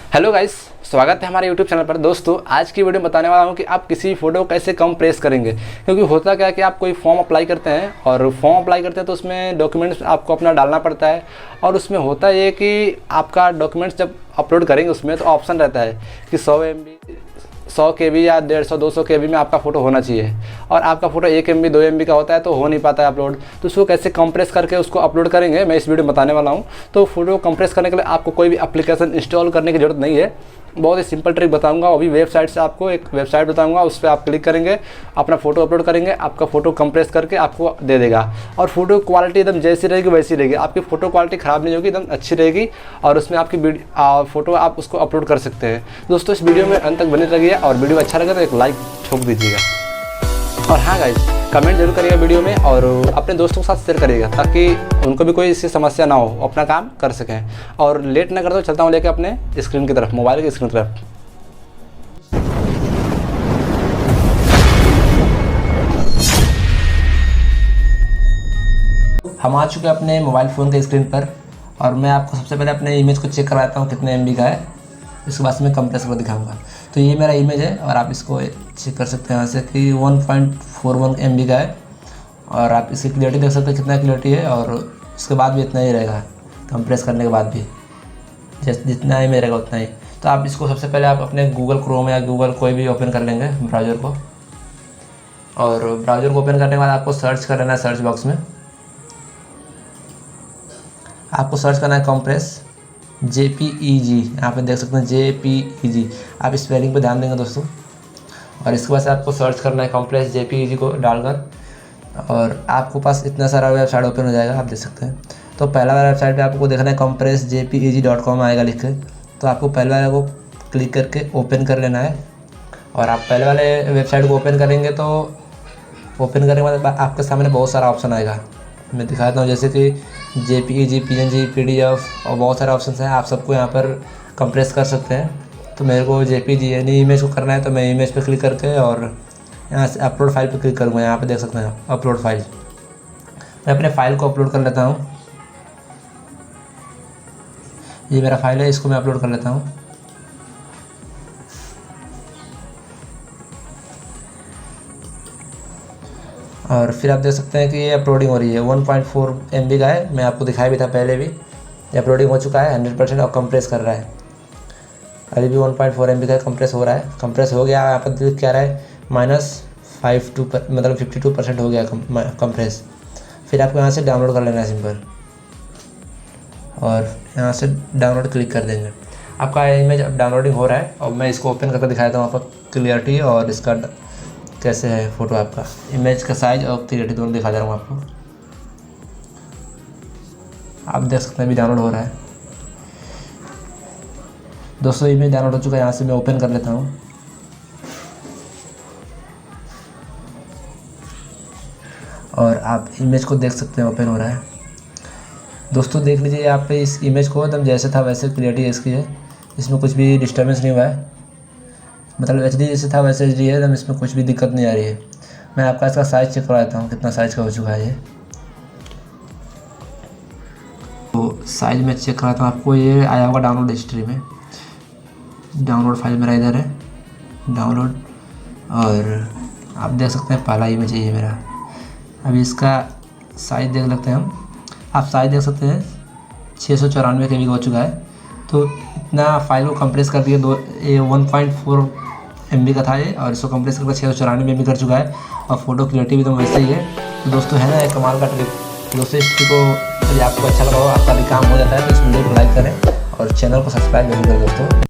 Hello guys, स्वागत है हमारे यूट्यूब चैनल पर। दोस्तों, आज की वीडियो में बताने वाला हूँ कि आप किसी फ़ोटो को कैसे कंप्रेस करेंगे। क्योंकि होता क्या है कि आप कोई फॉर्म अप्लाई करते हैं और फॉर्म अप्लाई करते हैं तो उसमें डॉक्यूमेंट्स आपको अपना डालना पड़ता है। और उसमें होता ये कि आपका डॉक्यूमेंट्स जब अपलोड करेंगे उसमें तो ऑप्शन रहता है कि 100 MB 100 KB या 150 200 KB में आपका फ़ोटो होना चाहिए। और आपका फ़ोटो 1 MB 2 MB का होता है तो हो नहीं पाता है अपलोड। तो उसको कैसे कंप्रेस करके उसको अपलोड करेंगे मैं इस वीडियो में बताने वाला हूँ। तो फ़ोटो कंप्रेस करने के लिए आपको कोई भी एप्लीकेशन इंस्टॉल करने की ज़रूरत नहीं है। बहुत ही सिंपल ट्रिक बताऊंगा। अभी वेबसाइट से आपको एक वेबसाइट बताऊंगा, उस पर आप क्लिक करेंगे, अपना फ़ोटो अपलोड करेंगे, आपका फ़ोटो कंप्रेस करके आपको दे देगा। और फोटो क्वालिटी एकदम जैसी रहेगी वैसी रहेगी। आपकी फ़ोटो क्वालिटी ख़राब नहीं होगी, एकदम अच्छी रहेगी। और उसमें आपकी फ़ोटो आप उसको अपलोड कर सकते हैं। दोस्तों, इस वीडियो में अंत तक बने रहिए और वीडियो अच्छा लगे तो एक लाइक ठोक दीजिएगा। और हाँ गाइस, कमेंट जरूर करिएगा वीडियो में और अपने दोस्तों के साथ शेयर करिएगा ताकि उनको भी कोई इससे समस्या ना हो, अपना काम कर सकें। और लेट ना कर दो, चलता हूँ लेके अपने स्क्रीन की तरफ, मोबाइल की स्क्रीन की तरफ। हम आ चुके हैं अपने मोबाइल फ़ोन के स्क्रीन पर और मैं आपको सबसे पहले अपने इमेज को चेक करवाता हूँ कितने MB का है। इसके बाद मैं कंप्रेस कर दिखाऊंगा। तो ये मेरा इमेज है और आप इसको चेक कर सकते हैं यहाँ से कि 1.41 MB का है। और आप इसकी क्लियरिटी देख सकते हैं कितना क्लियरिटी है। और उसके बाद भी इतना ही रहेगा, कंप्रेस करने के बाद भी जैसे जितना ही रहेगा उतना ही। तो आप इसको सबसे पहले आप अपने गूगल क्रोम या गूगल कोई भी ओपन कर लेंगे ब्राउज़र को। और ब्राउज़र को ओपन करने के बाद आपको सर्च कर लेना है। सर्च बॉक्स में आपको सर्च करना है कंप्रेस JPEG। यहाँ पे देख सकते हैं JPEG। आप स्पेलिंग पे ध्यान देंगे दोस्तों। और इसके बाद से आपको सर्च करना है कंप्रेस JPEG को डालकर। और आपको पास इतना सारा वेबसाइट ओपन हो जाएगा, आप देख सकते हैं। तो पहला वाला वेबसाइट पे आपको देखना है compressjpeg.com आएगा लिख के। तो आपको पहले वाले को क्लिक करके ओपन कर लेना है। और आप पहले वाले वेबसाइट को ओपन करेंगे तो ओपन करने के बाद आपके सामने बहुत सारा ऑप्शन आएगा। मैं दिखाता हूँ जैसे कि JPEG, PNG, PDF और बहुत सारे ऑप्शन हैं। आप सबको यहाँ पर कंप्रेस कर सकते हैं। तो मेरे को JPEG यानी इमेज को करना है तो मैं इमेज पे क्लिक करके और यहाँ से अपलोड फाइल पे क्लिक करूँगा। यहाँ पे देख सकते हैं अपलोड फाइल। मैं अपने फाइल को अपलोड कर लेता हूँ। ये मेरा फाइल है, इसको मैं अपलोड कर लेता हूँ। और फिर आप देख सकते हैं कि ये अपलोडिंग हो रही है। 1.4 MB का है, मैं आपको दिखाया भी था पहले भी। ये अपलोडिंग हो चुका है 100% और कंप्रेस कर रहा है। अभी भी 1.4 MB का कंप्रेस हो रहा है। कंप्रेस हो गया, यहाँ पर क्या रहा है मतलब 52% हो गया कंप्रेस। फिर आपको यहाँ से डाउनलोड कर लेना है सिंपल। और यहाँ से डाउनलोड क्लिक कर देंगे। आपका इमेज अब डाउनलोडिंग हो रहा है और मैं इसको ओपन करके दिखाता हूँ वहाँ पर क्लियरिटी और इसका कैसे है फ़ोटो। आपका इमेज का साइज़ और क्लियरिटी दोनों दिखा दे रहा हूँ आपको। आप देख सकते हैं अभी डाउनलोड हो रहा है। दोस्तों, इमेज डाउनलोड हो चुका है। यहाँ से मैं ओपन कर लेता हूँ। और आप इमेज को देख सकते हैं ओपन हो रहा है। दोस्तों देख लीजिए, यहाँ पे इस इमेज को एकदम जैसे था वैसे क्लियरिटी इसकी है। इसमें कुछ भी डिस्टर्बेंस नहीं हुआ है, मतलब HD जैसे था वैसे HD है एकदम। इसमें कुछ भी दिक्कत नहीं आ रही है। मैं आपका इसका साइज़ चेक करवा देता हूँ कितना साइज़ का हो चुका है ये। तो साइज़ में चेक कराता हूँ आपको। ये आया होगा डाउनलोड हिस्ट्री में। डाउनलोड फाइल मेरा इधर है, डाउनलोड। और आप देख सकते हैं पहला इमेज है ये मेरा। अभी इसका साइज़ देख लेते हैं हम। आप साइज़ देख सकते हैं 694 KB का हो चुका है। तो इतना फाइल को कंप्रेस कर दिया। 1.4 MB का था ये और इसको कंप्रेस करके 694 MB कर चुका है। और फोटो क्लियरिटी भी तो वैसे ही है। तो दोस्तों, है ना एक कमाल का ट्रिक। दोस्तों, इस ट्रिक को यदि आपको अच्छा लगा हो, आपका भी काम हो जाता है तो इस वीडियो को लाइक करें और चैनल को सब्सक्राइब जरूर करें दोस्तों।